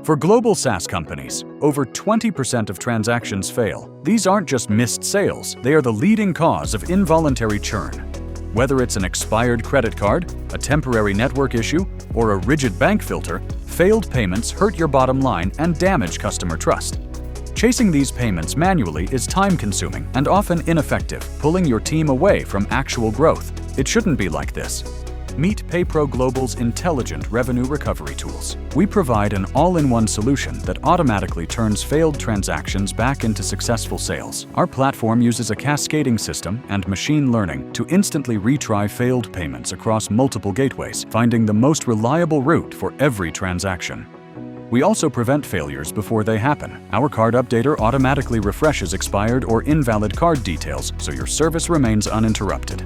For global SaaS companies, over 20% of transactions fail. These aren't just missed sales, they are the leading cause of involuntary churn. Whether it's an expired credit card, a temporary network issue, or a rigid bank filter, failed payments hurt your bottom line and damage customer trust. Chasing these payments manually is time-consuming and often ineffective, pulling your team away from actual growth. It shouldn't be like this. Meet PayPro Global's intelligent revenue recovery tools. We provide an all-in-one solution that automatically turns failed transactions back into successful sales. Our platform uses a cascading system and machine learning to instantly retry failed payments across multiple gateways, finding the most reliable route for every transaction. We also prevent failures before they happen. Our card updater automatically refreshes expired or invalid card details so your service remains uninterrupted.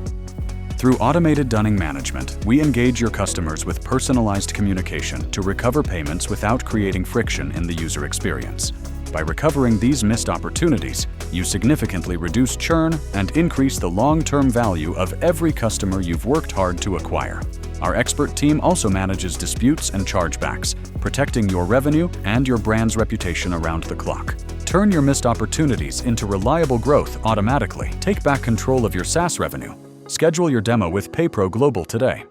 Through automated dunning management, we engage your customers with personalized communication to recover payments without creating friction in the user experience. By recovering these missed opportunities, you significantly reduce churn and increase the long-term value of every customer you've worked hard to acquire. Our expert team also manages disputes and chargebacks, protecting your revenue and your brand's reputation around the clock. Turn your missed opportunities into reliable growth automatically. Take back control of your SaaS revenue. Schedule your demo with PayPro Global today.